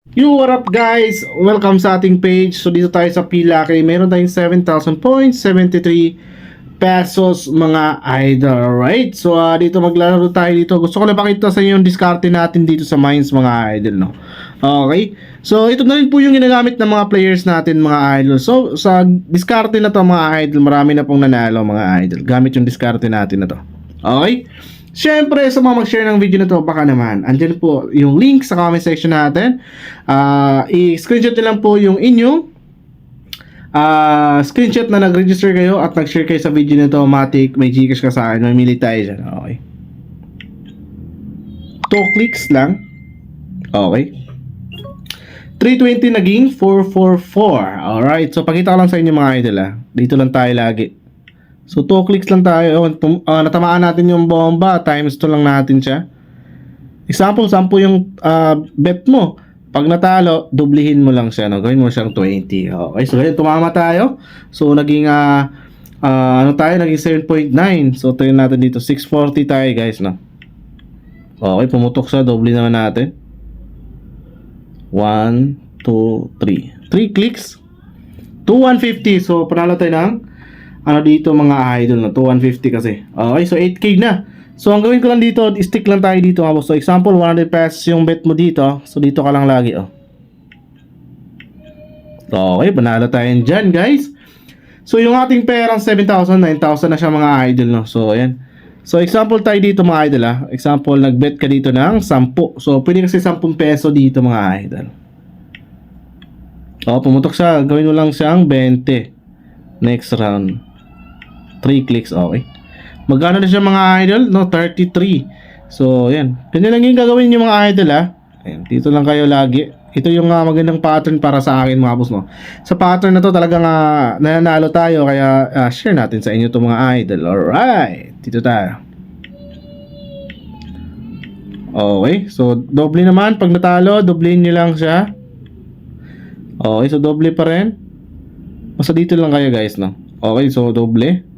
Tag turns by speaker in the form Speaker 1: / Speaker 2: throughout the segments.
Speaker 1: Yo, what up guys? Welcome sa ating page. So dito tayo sa Pilaki. Meron tayong 7,000 points, 73 pesos mga idol. Alright? So dito maglalaro tayo dito. Gusto ko lang pakita sa inyo yung diskarte natin dito sa mines mga idol, no? Okay? So ito na rin po yung ginagamit ng mga players natin mga idol. So sa diskarte na to mga idol, marami na pong nanalo mga idol. Gamit yung diskarte natin na to. Okay? Siyempre, sa mga mag-share ng video na to, baka naman, andyan po yung link sa comment section natin. I-screenshot nyo lang po yung inyong screenshot na nag-register kayo at nag-share kayo sa video na to. Matic, may Gcash ka sa akin, mamili tayo dyan. Okay. 2 clicks lang. Okay. 320 naging 444. Alright, so pakita ko lang sa inyo mga idol Dito lang tayo lagi. So 2 clicks lang tayo. Natamaan natin yung bomba, times 2 lang natin siya. Example, 10 yung bet mo. Pag natalo, dublihin mo lang siya, no? Gawin mo siyang 20. Okay, so ngayon tumama tayo. So naging naging 7.9. So tayo natin dito 640 tayo, guys, no. Okay, pumutok siya, doble naman natin. 1 2 3. 3 clicks. 2,150. So panalo tayo ng dito mga idol na 2,150 kasi. Okay, so 8k na. So ang gawin ko lang dito, stick lang tayo dito mga boss. So example, 100 pesos yung bet mo dito. So dito ka lang lagi, Okay, panalo tayo dyan, guys. So yung ating perang 7,000, 9,000 na siya mga idol, no. So ayan. So example tayo dito mga idol, Example, nagbet ka dito ng 10. So pwede kasi 10 peso dito mga idol. Pumutok siya. Gawin mo lang siyang 20. Next round. 3 clicks, okay. Magkano na siya mga idol? No, 33. So, yan. Ganyan lang yung gagawin nyo mga idol, Ayan, dito lang kayo lagi. Ito yung magandang pattern para sa akin mga boss, no. Sa pattern na to talagang nananalo tayo. Kaya share natin sa inyo to mga idol. Alright, dito tayo. Okay, so doble naman. Pag natalo, doblein nyo lang siya. Okay, so doble pa rin. Basta dito lang kayo, guys, no. Okay, so doble.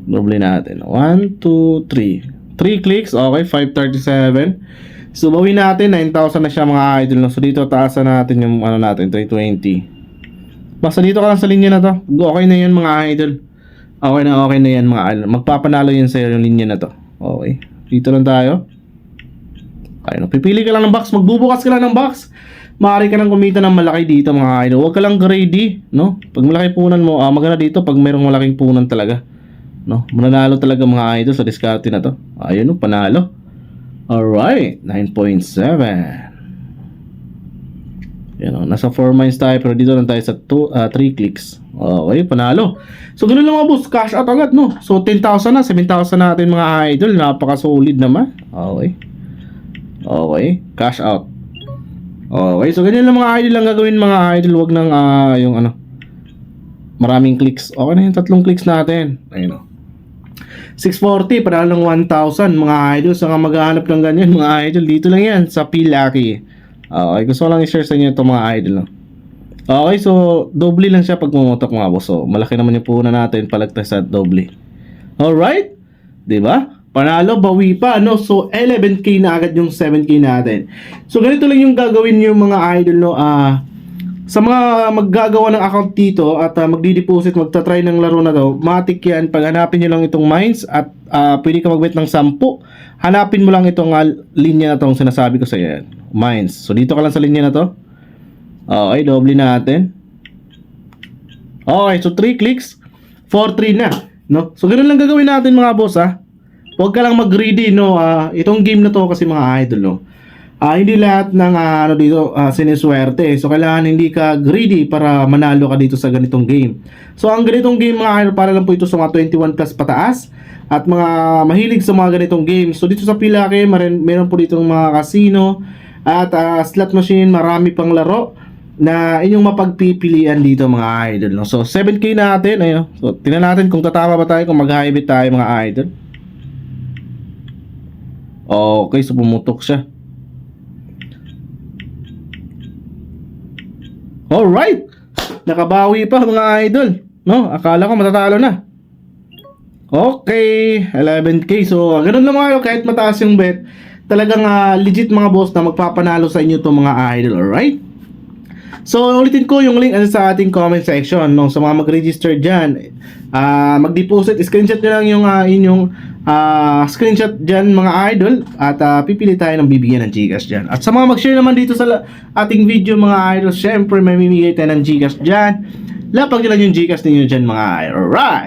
Speaker 1: Doble natin. 1, 2, 3. 3 clicks. Okay, 537. So, bawin natin. 9,000 na siya mga idol. So, dito taasan natin yung natin. 320. Basta dito ka lang sa linya na to. Okay na yan mga idol. Okay na yan mga idol. Magpapanalo yan sa'yo yung linya na to. Okay. Dito lang tayo. Okay, no? Pipili ka lang ng box. Magbubukas ka lang ng box. Maaari ka nang kumita ng malaki dito mga idol. Huwag ka lang greedy, no? Pag malaki punan mo, maganda dito pag mayroong malaking punan talaga. No, mananalo talaga mga idol sa diskarte na to. Ayun, panalo. Alright, 9.7. Yan, nasa 4 mines tayo pero dito lang tayo sa 3 clicks. Okay, panalo. So ganoon lang mga boss, cash out agad, no. So 10,000 na, 7,000 natin mga idol, napaka-solid naman. Okay. Okay, cash out. Okay, so ganyan lang mga idol lang gagawin mga idol, wag nang yung maraming clicks. Okay na yung 3 clicks natin. Ayun, 640, panalo ng 1,000 mga idol. So nga maghahanap ng ganyan mga idol, dito lang yan sa Pilaki. Okay, gusto ko lang i-share sa inyo ito mga idol, no? Okay, so doble lang siya pag mumutok mga boss. So malaki naman yung puhunan natin, palagtas at doble. Alright, diba? Panalo, bawi pa, no? So 11k na agad yung 7k natin. So ganito lang yung gagawin yung mga idol, no? Sa mga maggagawa ng account dito at magdi-deposit, magta-try ng laro na to, matik yan. Pag hanapin nyo lang itong mines at pwede ka mag-bet ng 10, hanapin mo lang itong linya na itong sinasabi ko sa iyo. Mines. So dito ka lang sa linya na to. Okay, doble natin. Okay, so 3 clicks, 4-3 na, no? So ganoon lang gagawin natin mga boss, Huwag ka lang mag-greedy, no? Itong game na to kasi mga idol, no? Hindi lahat ng dito siniswerte. So kailangan hindi ka greedy para manalo ka dito sa ganitong game. So ang ganitong game mga idol, para lang po ito sa mga 21 plus pataas at mga mahilig sa mga ganitong game. So dito sa Pilaki, meron po dito mga casino at slot machine, marami pang laro na inyong mapagpipilian dito mga idol, no? So 7k natin, ayun. So tingnan natin kung tatama ba tayo, kung mag-high bet tayo mga idol. Okay, so pumutok siya. Alright, nakabawi pa mga idol, no? Akala ko matatalo na. Okay, 11k. So, ganoon lang mga idol, kahit mataas yung bet, talagang legit mga boss na magpapanalo sa inyo to mga idol, alright? So, ulitin ko yung link sa ating comment section, no? Sa mga mag-register dyan, mag-deposit, screenshot nyo lang yung inyong screenshot dyan mga idol, at pipili tayo ng bibigyan ng Gcash dyan. At sa mga mag-share naman dito sa ating video mga idol, syempre may mimigay tayo ng Gcash dyan. Lapag nyo lang yung Gcash ninyo dyan mga idol, alright?